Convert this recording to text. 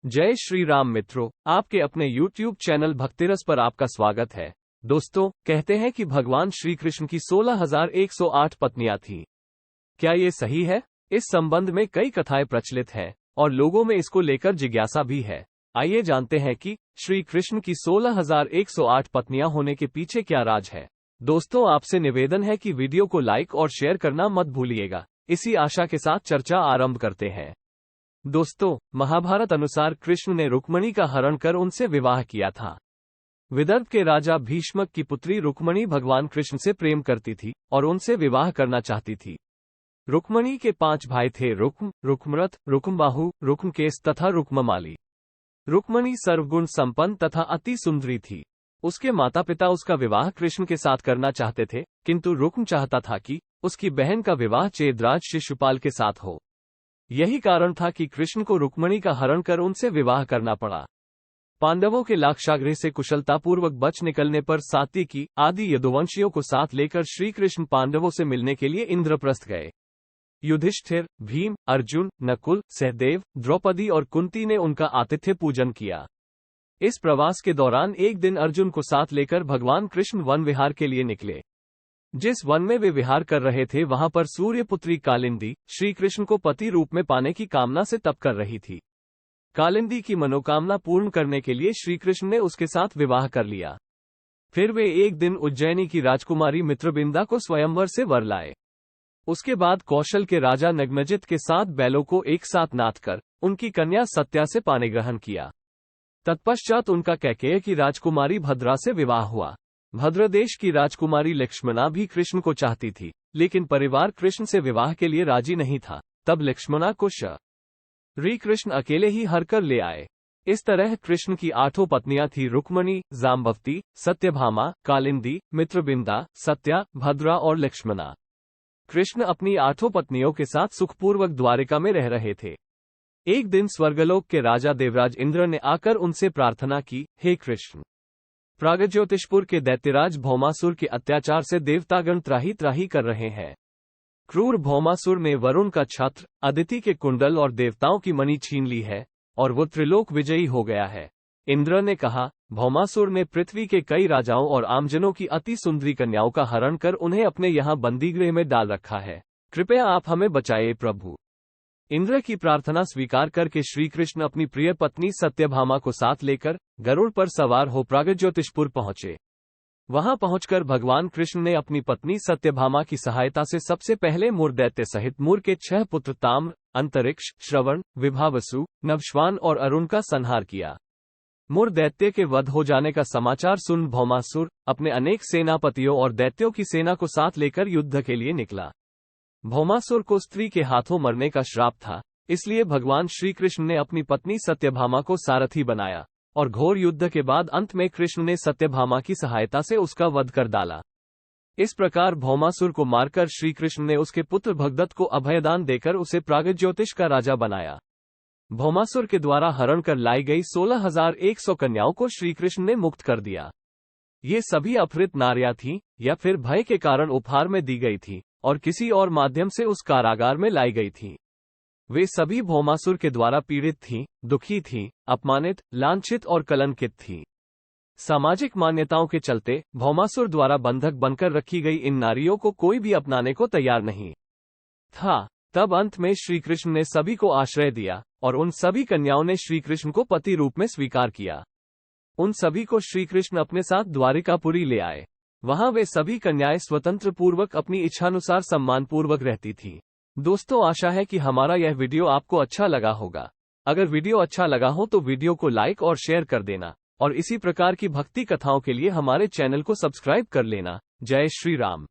जय श्री राम मित्रों, आपके अपने YouTube चैनल भक्तिरस पर आपका स्वागत है। दोस्तों, कहते हैं कि भगवान श्री कृष्ण की 16,108 पत्नियां थीं। क्या ये सही है? इस संबंध में कई कथाएं प्रचलित हैं और लोगों में इसको लेकर जिज्ञासा भी है। आइए जानते हैं कि श्री कृष्ण की 16,108 पत्नियां होने के पीछे क्या राज है। दोस्तों, आपसे निवेदन है कि वीडियो को लाइक और शेयर करना मत भूलिएगा। इसी आशा के साथ चर्चा आरंभ करते हैं। दोस्तों, महाभारत अनुसार कृष्ण ने रुक्मणी का हरण कर उनसे विवाह किया था। विदर्भ के राजा भीष्मक की पुत्री रुक्मणी भगवान कृष्ण से प्रेम करती थी और उनसे विवाह करना चाहती थी। रुक्मणी के 5 भाई थे: रुक्म, रुक्मरथ, रुक्मबाहु, रुक्मकेश तथा रुक्ममाली। रुक्मणी सर्वगुण संपन्न तथा अति सुंदरी थी। उसके माता पिता उसका विवाह कृष्ण के साथ करना चाहते थे, किंतु रुक्म चाहता था कि उसकी बहन का विवाह चेदराज शिशुपाल के साथ हो। यही कारण था कि कृष्ण को रुक्मणी का हरण कर उनसे विवाह करना पड़ा। पांडवों के लाक्षागृह से कुशलतापूर्वक बच निकलने पर सात्यकी आदि यदुवंशियों को साथ लेकर श्री कृष्ण पांडवों से मिलने के लिए इंद्रप्रस्थ गए। युधिष्ठिर, भीम, अर्जुन, नकुल, सहदेव, द्रौपदी और कुंती ने उनका आतिथ्य पूजन किया। इस प्रवास के दौरान एक दिन अर्जुन को साथ लेकर भगवान कृष्ण वन विहार के लिए निकले। जिस वन में वे विहार कर रहे थे, वहां पर सूर्यपुत्री कालिंदी श्री कृष्ण को पति रूप में पाने की कामना से तप कर रही थी। कालिंदी की मनोकामना पूर्ण करने के लिए श्री कृष्ण ने उसके साथ विवाह कर लिया। फिर वे एक दिन उज्जैनी की राजकुमारी मित्रबिंदा को स्वयंवर से वर लाए। उसके बाद कौशल के राजा नग्नजित के 7 बैलों को एक साथ नाथ कर उनकी कन्या सत्या से पानी ग्रहण किया। तत्पश्चात उनका कैकेय की राजकुमारी भद्रा से विवाह हुआ। भद्रदेश की राजकुमारी लक्ष्मणा भी कृष्ण को चाहती थी, लेकिन परिवार कृष्ण से विवाह के लिए राजी नहीं था। तब लक्ष्मणा को श्री कृष्ण अकेले ही हर कर ले आए। इस तरह कृष्ण की 8 पत्नियां थी: रुक्मणी, जाम्बवती, सत्यभामा, कालिंदी, मित्रबिंदा, सत्या, भद्रा और लक्ष्मणा। कृष्ण अपनी 8 पत्नियों के साथ सुखपूर्वक द्वारिका में रह रहे थे। एक दिन स्वर्गलोक के राजा देवराज इंद्र ने आकर उनसे प्रार्थना की, हे कृष्ण, प्रागज्योतिषपुर के दैत्यराज भौमासुर के अत्याचार से देवतागण त्राही त्राही कर रहे हैं। क्रूर भौमासुर ने वरुण का छत्र, अदिति के कुंडल और देवताओं की मणि छीन ली है और वो त्रिलोक विजयी हो गया है। इंद्र ने कहा, भौमासुर ने पृथ्वी के कई राजाओं और आमजनों की अति सुंदरी कन्याओं का हरण कर उन्हें अपने यहाँ बंदीगृह में डाल रखा है। कृपया आप हमें बचाइए प्रभु। इंद्र की प्रार्थना स्वीकार करके श्री कृष्ण अपनी प्रिय पत्नी सत्यभामा को साथ लेकर गरुड़ पर सवार हो प्रागज्योतिषपुर पहुंचे। वहां पहुंचकर भगवान कृष्ण ने अपनी पत्नी सत्यभामा की सहायता से सबसे पहले मूर दैत्य सहित मूर के 6 पुत्र ताम्र, अंतरिक्ष, श्रवण, विभावसु, नभश्वान और अरुण का संहार किया। मूर दैत्य के वध हो जाने का समाचार सुन भौमासुर अपने अनेक सेनापतियों और दैत्यों की सेना को साथ लेकर युद्ध के लिए निकला। भौमासुर को स्त्री के हाथों मरने का श्राप था, इसलिए भगवान श्री कृष्ण ने अपनी पत्नी सत्यभामा को सारथी बनाया और घोर युद्ध के बाद अंत में कृष्ण ने सत्यभामा की सहायता से उसका वध कर डाला। इस प्रकार भौमासुर को मारकर श्री कृष्ण ने उसके पुत्र भगदत्त को अभयदान देकर उसे प्रागज्योतिष का राजा बनाया। भौमासुर के द्वारा हरण कर लाई गई 16,100 कन्याओं को श्री कृष्ण ने मुक्त कर दिया। ये सभी अपहृत नारियां थीं या फिर भय के कारण उपहार में दी गई थीं और किसी और माध्यम से उस कारागार में लाई गई थीं। वे सभी भौमासुर के द्वारा पीड़ित थीं, दुखी थीं, अपमानित, लांछित और कलंकित थीं। सामाजिक मान्यताओं के चलते भौमासुर द्वारा बंधक बनकर रखी गई इन नारियों को कोई भी अपनाने को तैयार नहीं था। तब अंत में श्री कृष्ण ने सभी को आश्रय दिया और उन सभी कन्याओं ने श्री कृष्ण को पति रूप में स्वीकार किया। उन सभी को श्री कृष्ण अपने साथ द्वारिकापुरी ले आए। वहां वे सभी कन्याएं स्वतंत्र पूर्वक अपनी इच्छानुसार सम्मान पूर्वक रहती थीं। दोस्तों, आशा है कि हमारा यह वीडियो आपको अच्छा लगा होगा। अगर वीडियो अच्छा लगा हो तो वीडियो को लाइक और शेयर कर देना और इसी प्रकार की भक्ति कथाओं के लिए हमारे चैनल को सब्सक्राइब कर लेना। जय श्री राम।